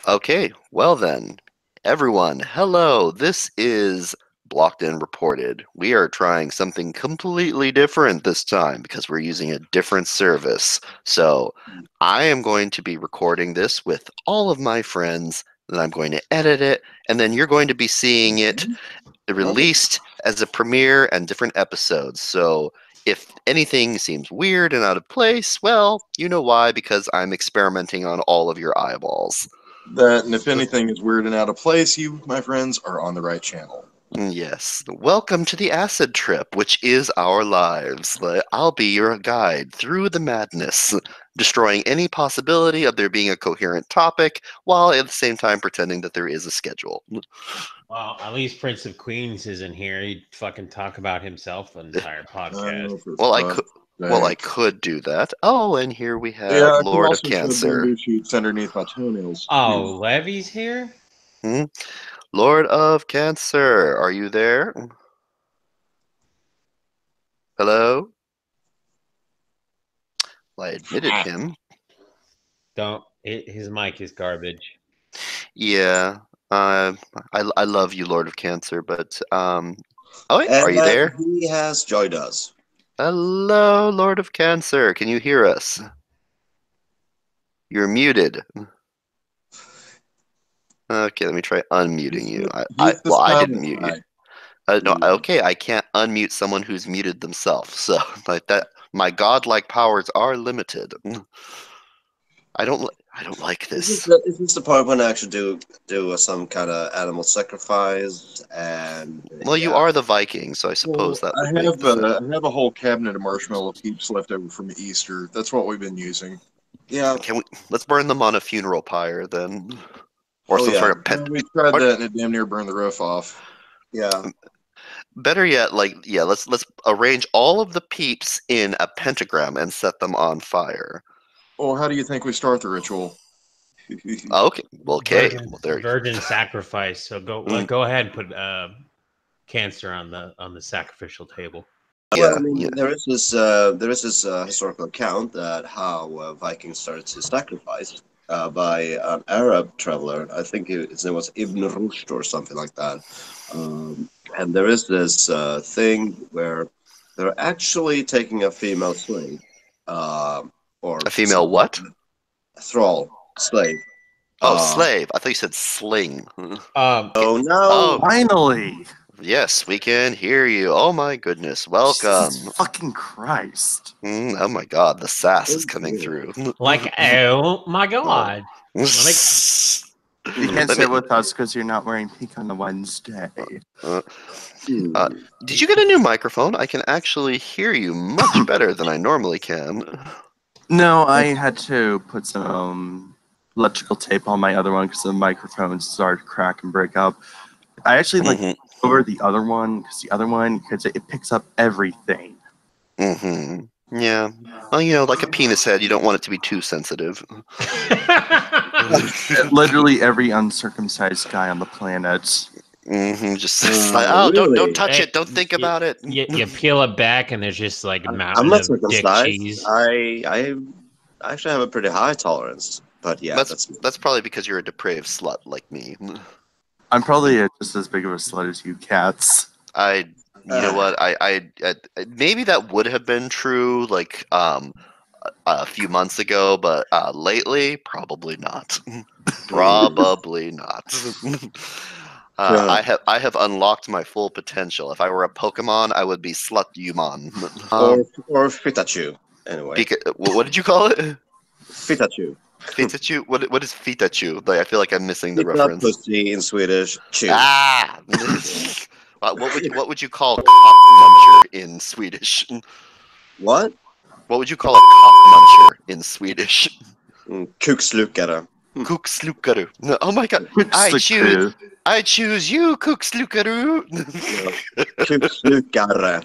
Okay, well then, everyone, hello. This is Blocked and Reported. We are trying something completely different this time because we're using a different service. So I am going to be recording this with all of my friends, then I'm going to edit it, and then you're going to be seeing it released as a premiere and different episodes. So if anything seems weird and out of place, well, you know why, because I'm experimenting on all of your eyeballs. That, and if anything is weird and out of place, you, my friends, are on the right channel. Yes. Welcome to the acid trip, which is our lives. I'll be your guide through the madness, destroying any possibility of there being a coherent topic, while at the same time pretending that there is a schedule. Well, at least Prince of Queens isn't here. He'd fucking talk about himself the entire podcast. Well, I could do that. Oh, and here we have Yeah, I could Lord of also shove Cancer. bamboo shoots underneath my toenails. Oh, Levy's here? Hmm? Lord of Cancer, are you there? Hello? Well, I admitted him. His mic is garbage. Yeah. I love you, Lord of Cancer, but oh, are you there? He has joined us. Hello, Lord of Cancer. Can you hear us? You're muted. Okay, let me try unmuting you. I didn't mute you. No, okay, I can't unmute someone who's muted themselves. So like that, my godlike powers are limited. I don't like this. Is this the part when I actually do some kind of animal sacrifice? And well, you are the Viking, so I suppose that would make sense. I have a whole cabinet of marshmallow peeps left over from Easter. That's what we've been using. Yeah. Let's burn them on a funeral pyre then, or some sort of pet. We tried that and it damn near burned the roof off. Yeah. Better yet, let's arrange all of the peeps in a pentagram and set them on fire. Well, how do you think we start the ritual? Okay. Virgin sacrifice. So go ahead and put Cancer on the sacrificial table. Well, I mean, there is this historical account that how Vikings started to sacrifice by an Arab traveler. I think his name was Ibn Rushd or something like that. And there is this thing where they're actually taking a female slave, or a female what? Thrall, slave. Oh, slave. I thought you said sling. Oh no! Oh, finally. Yes, we can hear you. Oh my goodness, welcome. Jesus fucking Christ. Oh my god, the sass is coming through. Like, oh my god. You can't sit with us because you're not wearing pink on the Wednesday. Did you get a new microphone? I can actually hear you much better than I normally can. No, I had to put some electrical tape on my other one because the microphone started to crack and break up. I actually like over the other one because it picks up everything. Yeah. Well, like a penis head, you don't want it to be too sensitive. Literally every uncircumcised guy on the planet. Just like, don't touch it. Don't think about it. You peel it back, and there's just like a mountain I'm not of dick circumcised. cheese. I actually have a pretty high tolerance, but yeah, that's probably because you're a depraved slut like me. I'm probably just as big of a slut as you cats. You know what? I maybe that would have been true like a few months ago, but lately probably not. Probably not. I have unlocked my full potential. If I were a Pokemon, I would be Slutumon. Or Fitachu. Anyway, what did you call it? Fitachu. Fitachu? What is Fitachu? Like, I feel like I'm missing the Fita reference. Pussy in Swedish. Chew. Ah! What would you call cock muncher in Swedish? What? What would you call a cock muncher in Swedish? Kukslukare. Kukslukare. Oh my god! I choose you, Kukslukare. Kukslukare.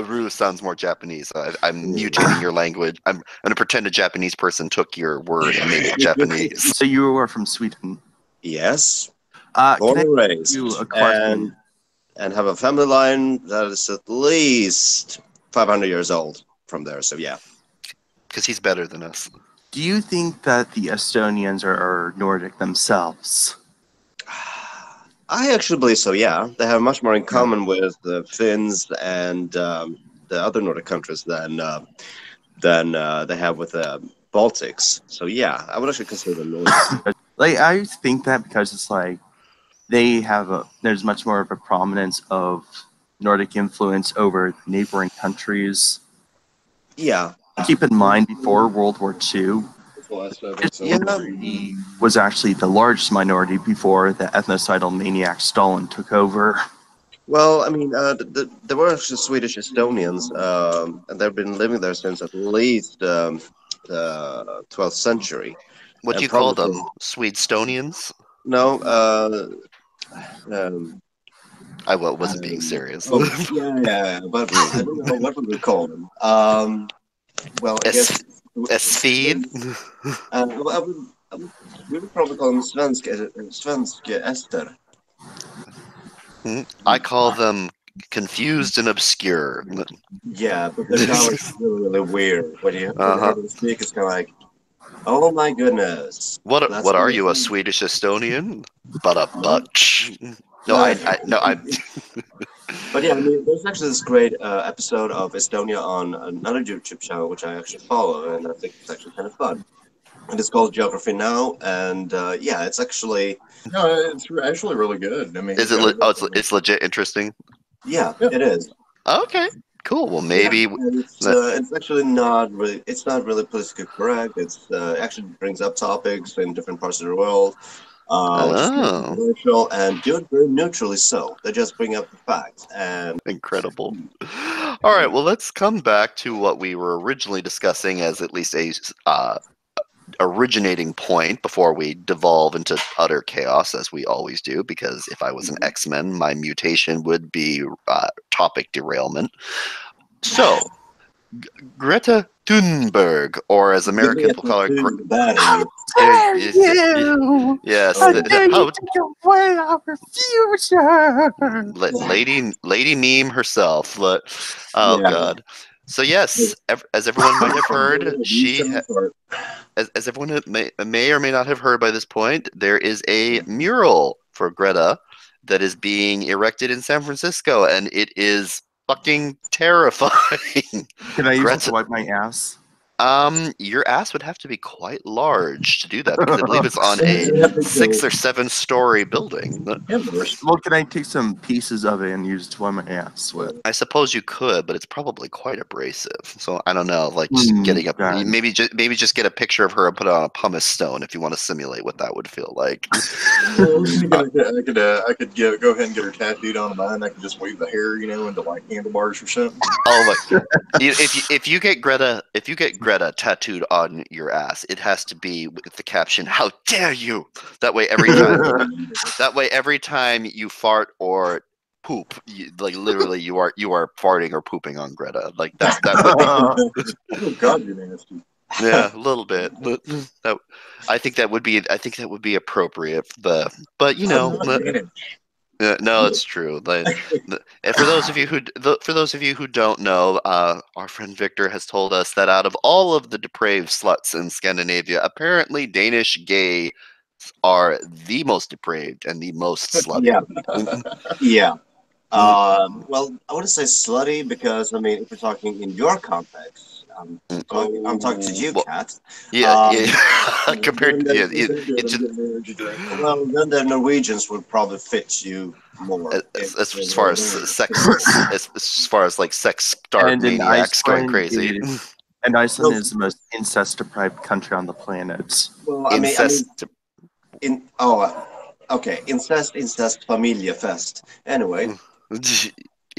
Ru sounds more Japanese. I'm mutating your language. I'm going to pretend a Japanese person took your word and made it Japanese. So you are from Sweden? Yes. Born and raised. And have a family line that is at least 500 years old from there. So yeah. Because he's better than us. Do you think that the Estonians are Nordic themselves? I actually believe so. Yeah, they have much more in common with the Finns and the other Nordic countries than they have with the Baltics. So yeah, I would actually consider them Nordic. Like, I think that because it's like there's much more of a prominence of Nordic influence over neighboring countries. Yeah. Keep in mind, before World War II, he was actually the largest minority before the ethnocidal maniac Stalin took over. Well, I mean, there were actually Swedish Estonians, and they've been living there since at least the 12th century. What do you call them? Swedestonians? No, I wasn't being serious. yeah, but I don't know what would we call them. Well, I guess Sved? We would probably call them svensk ester. I call them confused and obscure. Yeah, but they're kind of really, really weird. When you hear them speak, it's kind of like, oh my goodness. What are you, a Swedish Estonian? But a butch. No, I. But yeah, I mean, there's actually this great episode of Estonia on another YouTube channel, which I actually follow, and I think it's actually kind of fun. And it's called Geography Now, and yeah, it's actually... No, it's actually really good. I mean, is it? It's legit interesting. Yeah, it is. Okay, cool. Well, maybe it's actually not really. It's not really politically correct. It's actually brings up topics in different parts of the world. Which is controversial and do it very neutrally. So they just bring up the facts and incredible. All right, well, let's come back to what we were originally discussing as at least a originating point before we devolve into utter chaos, as we always do. Because if I was an X-Men, my mutation would be topic derailment. So, Greta Thunberg, or as American people call her, yes, Lady Meme herself. God. So yes, as everyone might have heard, as everyone may or may not have heard by this point, there is a mural for Greta that is being erected in San Francisco, and it is fucking terrifying. Can I use it to wipe my ass? Your ass would have to be quite large to do that, because I believe it's on a 6 or 7 story building. Well, can I take some pieces of it and use it to wipe my ass with? I suppose you could, but it's probably quite abrasive. So I don't know, like just getting up, maybe just get a picture of her and put it on a pumice stone if you want to simulate what that would feel like. I could go ahead and get her tattooed on mine. I could just weave the hair, into like handlebars or something. Oh my! If you get Greta tattooed on your ass, it has to be with the caption, "How dare you!" That way every time you fart or poop, literally you are farting or pooping on Greta. Like that would be, oh God, you're nasty. Yeah, a little bit. I think that would be appropriate. But no, it's true. And for those of you who don't know, our friend Victor has told us that out of all of the depraved sluts in Scandinavia, apparently Danish gays are the most depraved and the most slutty. Yeah. Well, I wouldn't say slutty because I mean, if we're talking in your context. I'm talking to you, Kat. Yeah. Compared to well, then the Norwegians would probably fit you more. As far as sex, as far as like sex-starved maniacs going crazy. And Iceland is the most incest-deprived country on the planet. Well, okay, incest, familjefest. Anyway.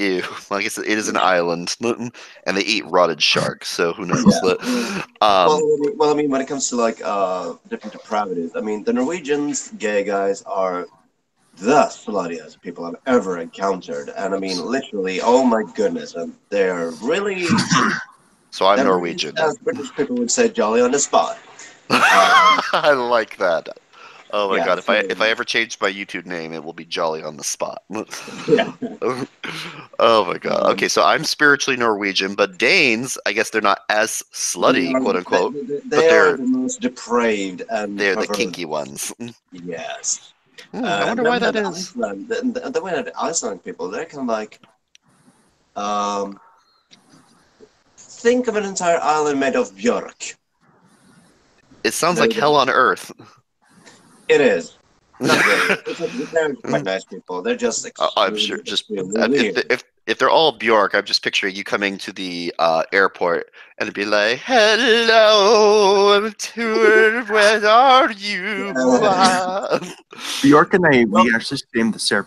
Ew. Well, I guess it is an island, and they eat rotted sharks, so who knows? Yeah. Well, I mean, when it comes to like different depravities, I mean, the Norwegians gay guys are the sluttiest people I've ever encountered, and I mean, literally, oh my goodness, and they're really. So I'm Norwegian. As British people would say, jolly on the spot. I like that. Oh my Yeah, god! so, If I ever change my YouTube name, it will be Jolly on the Spot. yeah. Oh my god! Um, Okay, so I'm spiritually Norwegian, but Danes, I guess they're not as slutty, quote unquote, but they are the most depraved and they're the perverted. kinky ones. Yes. I wonder Then why we have that the is. Iceland. Then we have the Icelandic people. They're kind of like, um, think of an entire island made of björk. It sounds like They're- hell on earth. It is. Not really. They're quite nice people. They're just I'm sure. Just extremely weird. if they're all Bjork, I'm just picturing you coming to the airport and it'd be like, "Hello, I'm touring. Where are you?" Bjork and I, Well- we actually named the Sarah.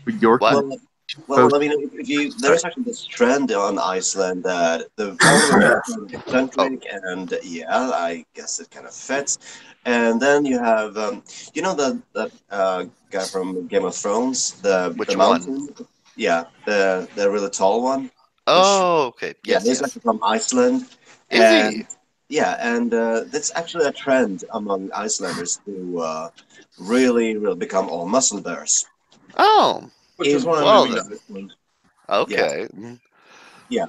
Bjork. What? Well, I mean, if you there's actually this trend on Iceland that the followers are kind of eccentric, and yeah, I guess it kind of fits. And then you have, you know, that guy from Game of Thrones, Which the one? mountain, yeah, the really tall one. Oh, okay. Yeah, Yes, he's yes. actually from Iceland, Is and he? yeah, and that's actually a trend among Icelanders to really, really become all muscle bears. Oh, Which is why I'm well moving then. to Iceland. Okay. Yeah.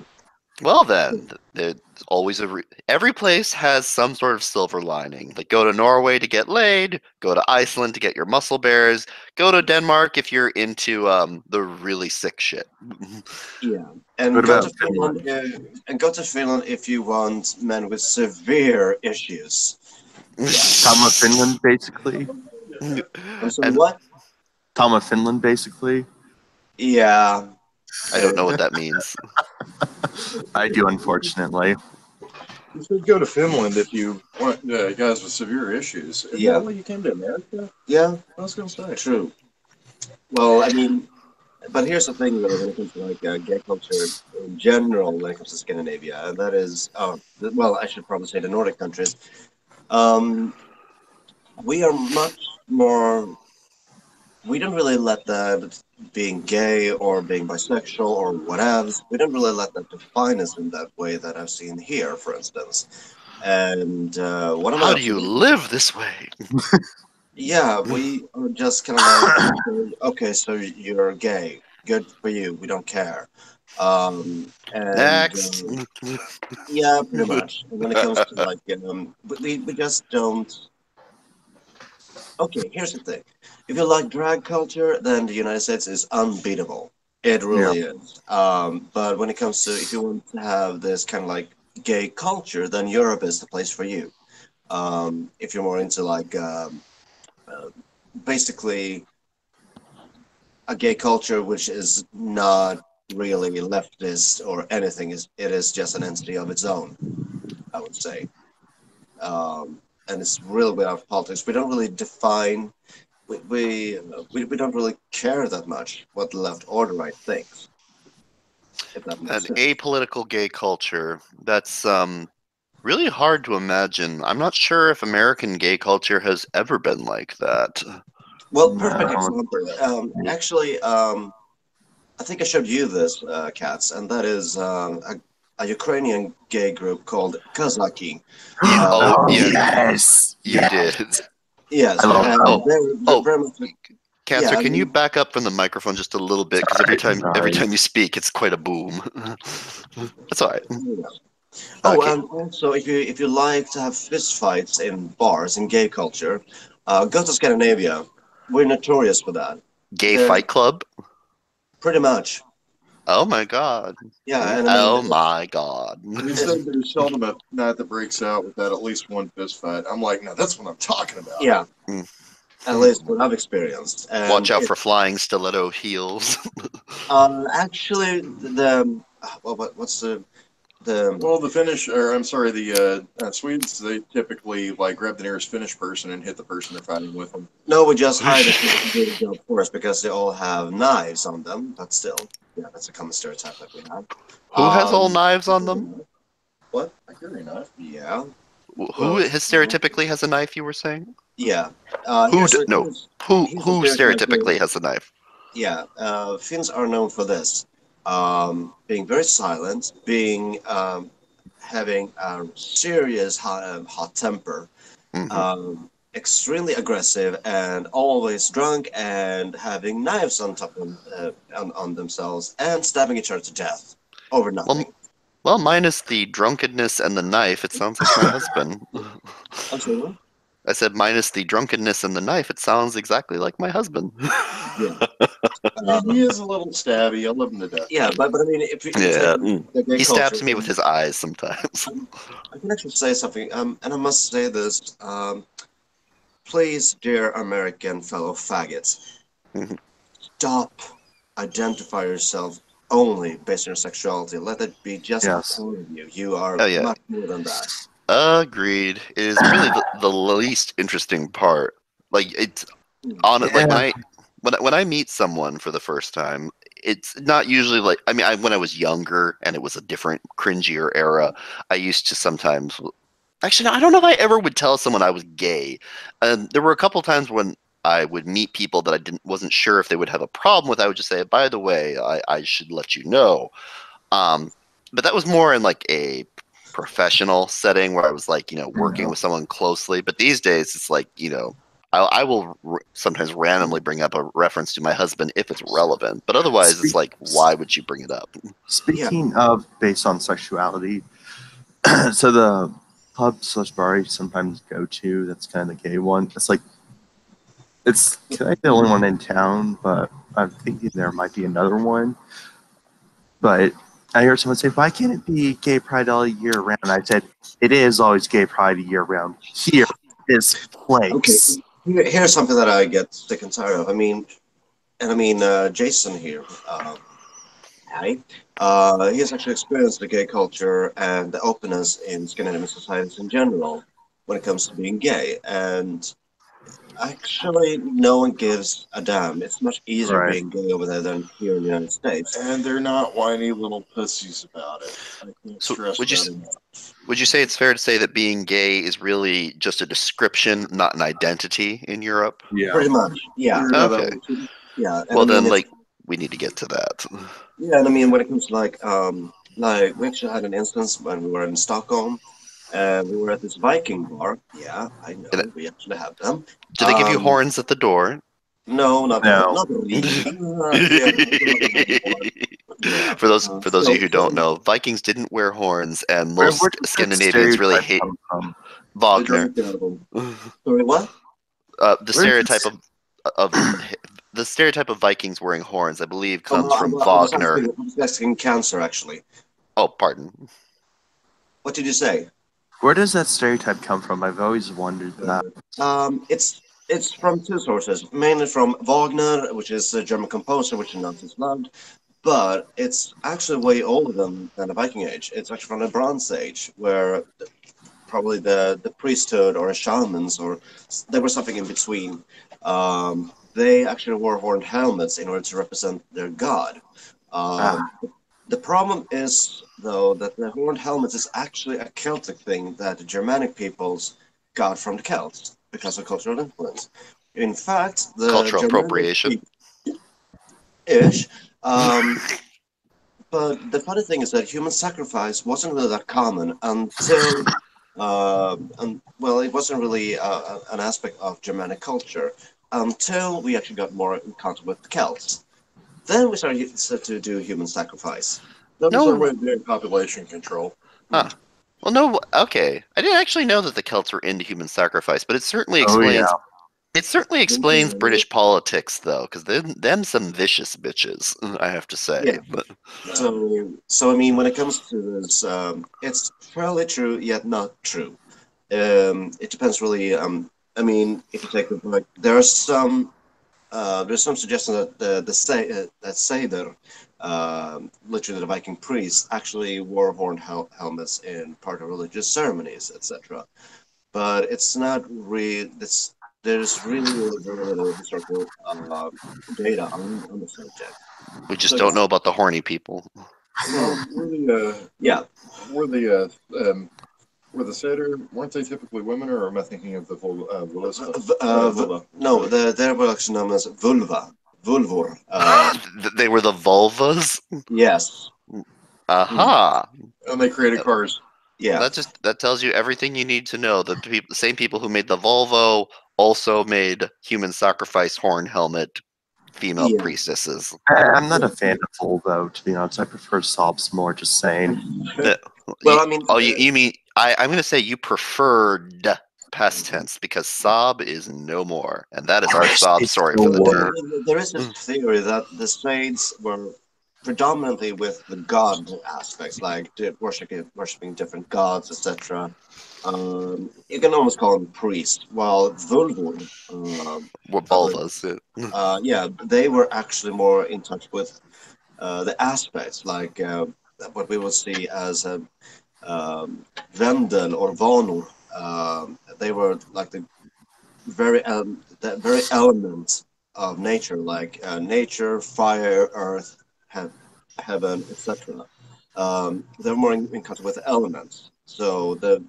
Well then, there's always every place has some sort of silver lining. Like go to Norway to get laid, go to Iceland to get your muscle bears, go to Denmark if you're into the really sick shit. Yeah, and What go about to Finland, and go to Finland if you want men with severe issues. Tom of Finland, basically. I'm sorry, And what? Tom of Finland, basically. Yeah. I don't know what that means. I do, unfortunately. You should go to Finland if you want guys with severe issues. Isn't Yeah. that why you came to America? Yeah, I was going to say. true. Well, I mean, but here's the thing, really, when it comes to like gay culture in general, when it comes to Scandinavia, and that is, well, I should probably say the Nordic countries. Um, we are much more. We don't really let that being gay or being bisexual or whatever. We don't really let that define us in that way that I've seen here, for instance. And one of my How do you live this way? yeah, we are just kind of like, okay, so you're gay. Good for you. We don't care. And Next. yeah, pretty much. And when it comes to like, we just don't. Okay, here's the thing. If you like drag culture, then the United States is unbeatable. It really is. But when it comes to if you want to have this kind of like gay culture, then Europe is the place for you. If you're more into like basically a gay culture which is not really leftist or anything, is it is just an entity of its own, I would say. And it's really without politics. We don't really define. We don't really care that much what the left or the right thinks. If that makes An sense. apolitical gay culture. That's really hard to imagine. I'm not sure if American gay culture has ever been like that. Well, perfect No. example. Actually, I think I showed you this, Cats, and that is a Ukrainian gay group called Kazaki. Oh, yeah. Yes. You did. Yes, I love and Oh, they're oh. very much. Cancer, Yeah, I can you mean- back up from the microphone just a little bit? Because every time you speak, it's quite a boom. That's all right. Oh, Okay. and also, if you like to have fist fights in bars in gay culture, go to Scandinavia. We're notorious for that. Gay They're- Fight Club? Pretty much. Oh my god. Yeah, and I mean, Oh my god. You said there's seldom a night that breaks out without at least one fist fight. I'm like, no, that's what I'm talking about. yeah. Mm. At least what I've experienced. And Watch out for flying stiletto heels. actually, what's the Well, the Finnish, or I'm sorry, the Swedes, they typically like grab the nearest Finnish person and hit the person they're fighting with them. no, we just hired a people to do the job for us because they all have knives on them. But still, yeah, that's a common stereotype that we have. Who has all knives on them? What? I carry a knife. Yeah, Who stereotypically has a knife, you were saying? yeah. Who Here's d- a- no. here's- Who here's who a stereotype stereotypically that- has a knife? Yeah, Finns are known for this, being very silent, being having a serious hot temper, Mhm. extremely aggressive and always drunk and having knives on top of on themselves and stabbing each other to death over nothing. Well, minus the drunkenness and the knife, it sounds like my husband. I'm sorry, what? I said minus the drunkenness and the knife, it sounds exactly like my husband. Yeah. He is a little stabby. I love him to death. Yeah, but I mean, if you Yeah, take the gay he culture, stabs me with his eyes sometimes. I can actually say something, and I must say this. Please, dear American fellow faggots, Mhm. stop identify yourself only based on your sexuality. Let it be just Yes. part of you. You are Oh, yeah. much more than that. Agreed. It is really the least interesting part. Like it's on it. Like when I meet someone for the first time, it's not usually like when I was younger and it was a different, cringier era. I used to sometimes. Actually, I don't know if I ever would tell someone I was gay. And there were a couple times when I would meet people that wasn't sure if they would have a problem with. I would just say, by the way, I should let you know. But that was more in like a professional setting where I was like, working with someone closely. But these days, it's like, I will sometimes randomly bring up a reference to my husband if it's relevant. But otherwise, it's like, why would you bring it up? Speaking of based on sexuality, so the pub / bar you sometimes go to, that's kind of the gay one. It's like, it's kind of the only one in town, but I'm thinking there might be another one. But I heard someone say, why can't it be gay pride all year round? I said, it is always gay pride year round. Here, this place. Okay, here's something that I get sick and tired of. Jason here, hi. He has actually experienced the gay culture and the openness in Scandinavian societies in general when it comes to being gay. And actually, no one gives a damn. It's much easier Right. being gay over there than here in the United States. And they're not whiny little pussies about it. I can't So stress that enough. would you say it's fair to say that being gay is really just a description, not an identity in Europe? Yeah. Pretty much, yeah. Okay. Yeah. And Well, then, it's- like, we need to get to that. yeah, and I mean, when it comes to like we actually had an instance when we were in Stockholm, and we were at this Viking bar. Yeah, I know, And we actually have them. do they give you horns at the door? No, not really. Yeah. For those of you who don't know, Vikings didn't wear horns, and most Where does that Scandinavians really stereotype hate come from? Wagner. Sorry, what? The stereotype of the stereotype of Vikings wearing horns, I believe, comes from I was Wagner. asking cancer, actually. Oh, pardon. What did you say? Where does that stereotype come from? I've always wondered that. It's from two sources, mainly from Wagner, which is a German composer, which the Nazis loved, but it's actually way older than the Viking Age. It's actually from the Bronze Age, where probably the priesthood or shamans, or there was something in between. They actually wore horned helmets in order to represent their god. The problem is, though, that the horned helmets is actually a Celtic thing that the Germanic peoples got from the Celts because of cultural influence. In fact, the Cultural Germanic appropriation. ish. But the funny thing is that human sacrifice wasn't really that common until, it wasn't really an aspect of Germanic culture until we actually got more in contact with the Celts. Then we started to do human sacrifice. That was No. our way of doing population control. Huh. Well, no. Okay, I didn't actually know that the Celts were into human sacrifice, but it certainly explains. Oh, It certainly explains British politics, though, because them some vicious bitches, I have to say. Yeah. But So I mean, when it comes to this, it's fairly true yet not true. It depends really. I mean, if you take the like, there's some suggestion that that Seder, literally the Viking priests, actually wore horned helmets in part of religious ceremonies, etc. But it's not really. There's really very little historical data on the subject. we just So, don't know about the horny people. Well, Yeah. were the satyr, weren't they typically women, or am I thinking of the vulva? No, they were actually known as vulvor. They were the vulvas. Yes. Aha! And they created cars. Yeah. That tells you everything you need to know. The same people who made the Volvo also made human sacrifice horn helmet female Yeah. priestesses. I'm not a fan of full though, to be honest. I prefer sobs more. Just saying. Well, I mean, you mean I'm going to say you preferred past tense because sob is no more, and that is our sob It's story no for the more. day. there is a theory that the Swedes were predominantly with the god aspects, like worshiping different gods, etc. You can almost call them priests, while Vulvor, We're vulvas. yeah, they were actually more in touch with the aspects, like what we would see as Vendel or Vanor. They were like the very element of nature, like nature, fire, earth, heaven, etc. They're more in touch with elements. So the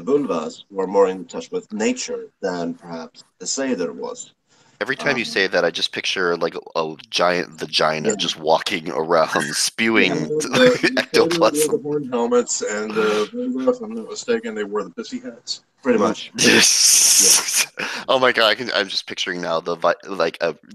vulvas were more in touch with nature than perhaps the Seder was. Every time you Um, say that, I just picture like a giant vagina yeah, just walking around, yeah, spewing The Sailors wore the ectoplasm. horn helmets, and the Vulva, if I'm not mistaken, they wore the pissy hats. pretty much. Oh my god! I'm just picturing now the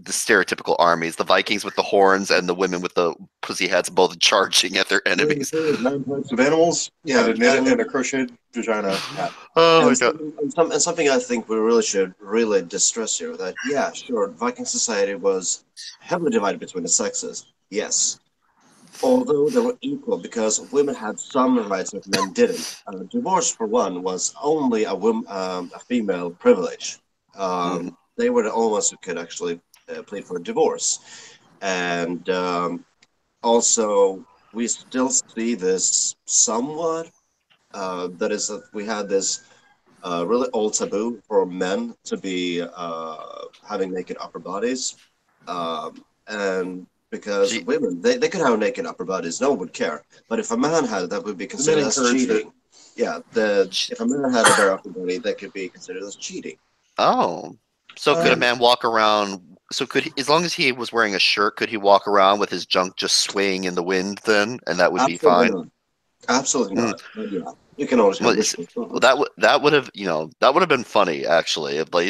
stereotypical armies: the Vikings with the horns and the women with the pussy hats, both charging at their enemies. There's 9 types of animals, Yeah, and a knitted and a crocheted vagina hat. Oh my And, god! and something I think we really should really distress here that yeah, sure, Viking society was heavily divided between the sexes. Yes, although they were equal because women had some rights that men didn't. Divorce, for one, was only a female privilege. They were the only ones who could actually plead for divorce, and also we still see this somewhat. That is that we had this really old taboo for men to be having naked upper bodies. And because Gee, women, they could have naked upper bodies, no one would care. But if a man had it, that would be The men considered as encouraged it. cheating. Yeah, if a man had a bare upper body, that could be considered as cheating. oh, so could a Um, man walk around? So as long as he was wearing a shirt, could he walk around with his junk just swaying in the wind then, and that would be Absolutely fine? not. Absolutely Mm. not. But yeah, you can always have Well, wishful well, thoughts. that would have that would have been funny actually. If, like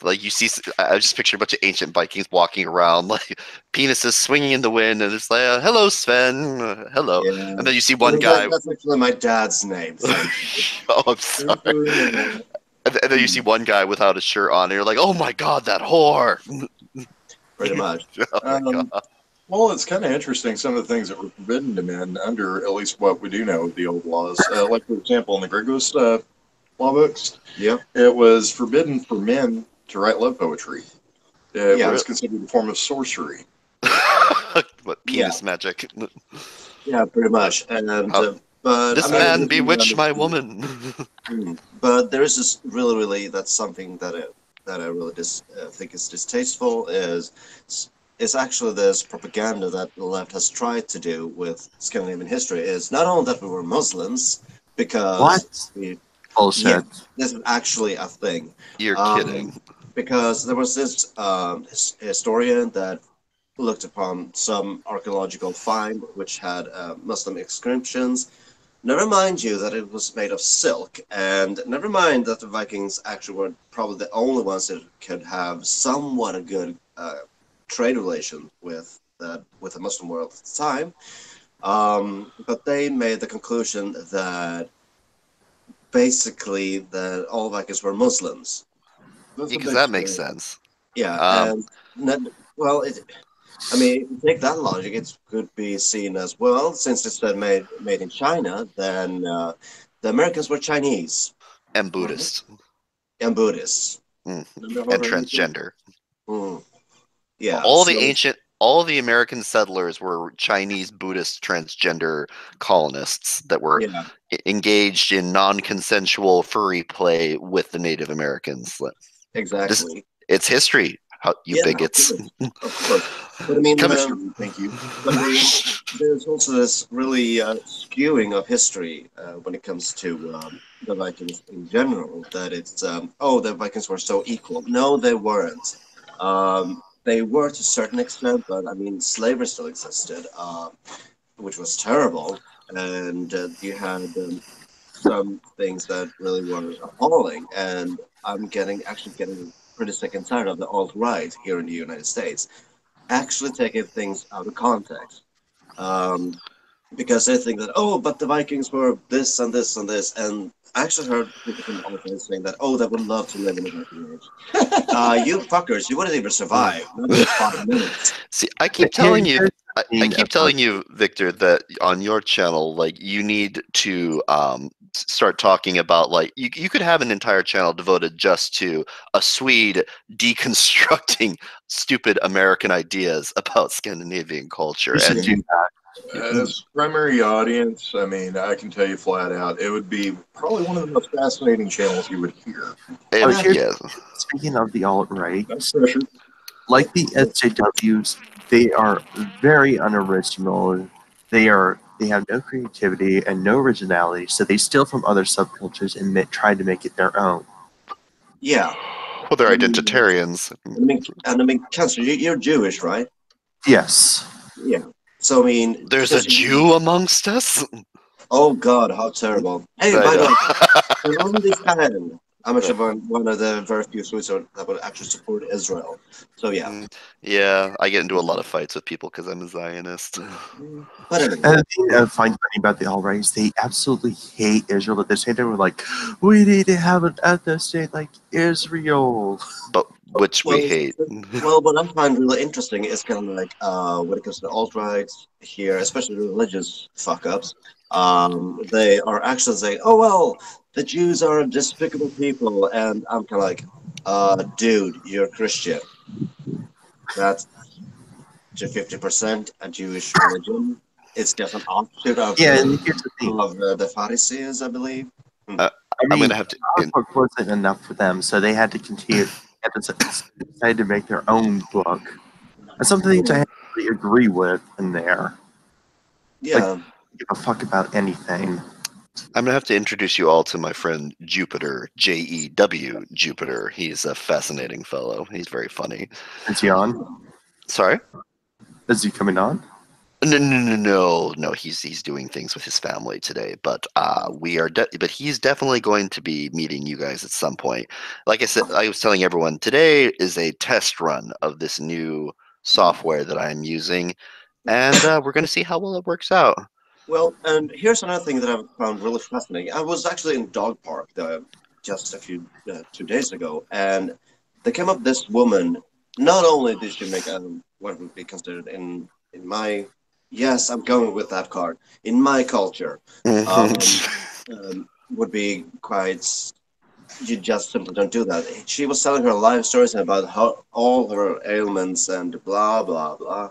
like you see, I just picture a bunch of ancient Vikings walking around like penises swinging in the wind, and it's like, "Hello, Sven, hello," Yeah. and then you see one guy. That's actually my dad's name. Thank you. Oh, I'm sorry. And then you see one guy without a shirt on, and you're like, "Oh my god, that whore!" Pretty much. Oh my god. Well, it's kind of interesting some of the things that were forbidden to men under at least what we do know of the old laws. Like, for example, in the Gregos law books, Yep. it was forbidden for men to write love poetry. It Yeah. was considered a form of sorcery. What penis magic? Yeah, pretty much. And How- but This I mean, man we can bewitched my understand- woman. But there is this really that's something that I really think is distasteful is actually this propaganda that the left has tried to do with Scandinavian history. Is not only that we were Muslims because What? we, Bullshit. yeah, this is actually a thing. You're Um, kidding. Because there was this historian that looked upon some archaeological find which had Muslim inscriptions. Never mind you that it was made of silk, and never mind that the Vikings actually were probably the only ones that could have somewhat a good trade relation with the Muslim world at the time. But they made the conclusion that basically that all Vikings were Muslims. That's a Because big that makes story. sense. Yeah, Um, and well, I mean, if you take that logic, it could be seen as well, since it's been made in China, then the Americans were Chinese and Buddhist. and Buddhists. Mm. Never And heard of it. transgender. Mm. Yeah, All so all the American settlers were Chinese Buddhist transgender colonists that were yeah, engaged in non-consensual furry play with the Native Americans. This exactly. it's history. How you Yeah, bigots. of course. But I mean, Come- Thank you. but there's also this really skewing of history when it comes to the Vikings in general. That it's oh, the Vikings were so equal. No, they weren't. They were to a certain extent, but I mean, slavery still existed, which was terrible, and you had some things that really were appalling. And I'm actually getting pretty sick and tired of the alt-right here in the United States, actually taking things out of context. Because they think that, oh, but the Vikings were this and this and this, and I actually heard people from the alt-right saying that, oh, they would love to live in the Viking Age. You fuckers, you wouldn't even survive. Not even 5 minutes. See, I keep telling you, Victor, that on your channel, like, you need to start talking about, like, you could have an entire channel devoted just to a Swede deconstructing stupid American ideas about Scandinavian culture. You should do that. As primary audience, I mean, I can tell you flat out, it would be probably one of the most fascinating channels you would hear. Speaking of the alt-right, That's pressure. like the SJWs, they are very unoriginal. They have no creativity and no originality, so they steal from other subcultures and try to make it their own. Yeah. Well, they're identitarians. I mean, Cancer, you're Jewish, right? Yes. Yeah. So, I mean... There's a Jew amongst us? Oh, God, how terrible. Hey, by the way, on this hand, I'm actually one of the very few Swedes that would actually support Israel. So, yeah. Yeah, I get into a lot of fights with people because I'm a Zionist. But anyway. And the thing I find funny about the alt-right is they absolutely hate Israel. At the same time, we're like, we need to have an ethno state like Israel. But which we hate. Well, what I find really interesting is kind of like when it comes to the alt-right here, especially the religious fuck-ups, they are actually saying, oh, well, the Jews are a despicable people. And I'm kind of like, dude, you're Christian. That's to 50% a Jewish religion. It's just an offshoot of, the Pharisees, I believe. I'm going to have to. Our book wasn't enough for them, so they had to continue. Decided to make their own book. And some things I really agree with in there. Yeah. Like, give a fuck about anything. I'm going to have to introduce you all to my friend Jupiter, J-E-W, Jupiter. He's a fascinating fellow. He's very funny. Is he on? Sorry? Is he coming on? No. He's doing things with his family today, but but he's definitely going to be meeting you guys at some point. Like I said, I was telling everyone, today is a test run of this new software that I'm using, and we're going to see how well it works out. Well, and here's another thing that I found really fascinating. I was actually in dog park just a few 2 days ago, and there came up this woman. Not only did she make what would be considered in my I'm going with that card. In my culture, would be quite. You just simply don't do that. She was telling her life stories about how all her ailments and blah blah blah,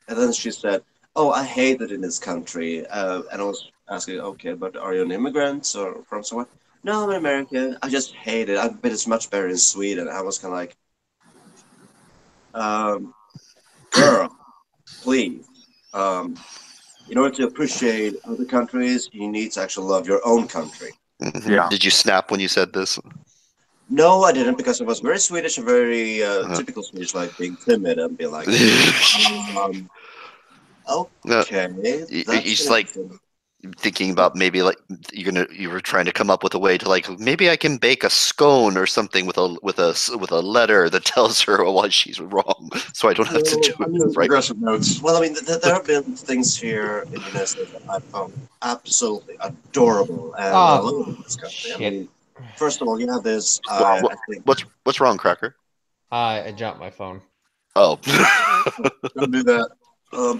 and then she said, "Oh, I hate it in this country." And I was asking, "Okay, but are you an immigrant or from somewhere?" No, I'm an American. I just hate it. I bet it's much better in Sweden. I was kind of like, girl, please. In order to appreciate other countries, you need to actually love your own country. Yeah. Did you snap when you said this? No, I didn't, because it was very Swedish and very typical Swedish, like being timid and be like, okay. You're just like thinking about maybe like you were trying to come up with a way to like maybe I can bake a scone or something with a letter that tells her why she's wrong, so I don't have to do it. Right? Progressive notes. Well, I mean, there have been things here in the United States that I found absolutely adorable and I love this country. I mean, first of all, you have this. I think, what's wrong, Cracker? I dropped my phone. Oh, don't do that.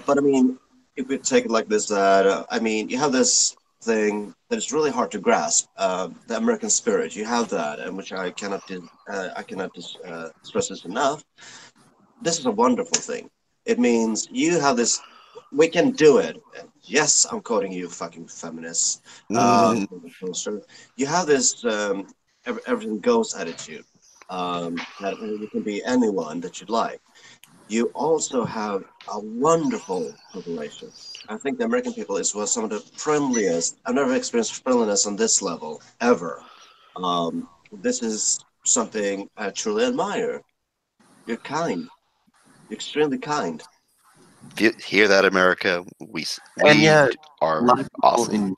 But I mean, if we take it like this, I mean, you have this thing that is really hard to grasp, the American spirit. You have that, and which I cannot stress this enough. This is a wonderful thing. It means you have this. We can do it. Yes, I'm quoting you, fucking feminists. You have this everything goes attitude. That you can be anyone that you'd like. You also have a wonderful population. I think the American people is some of the friendliest. I've never experienced friendliness on this level ever. This is something I truly admire. You're kind. You're extremely kind. Hear that, America? We and yet, are a lot of people awesome. in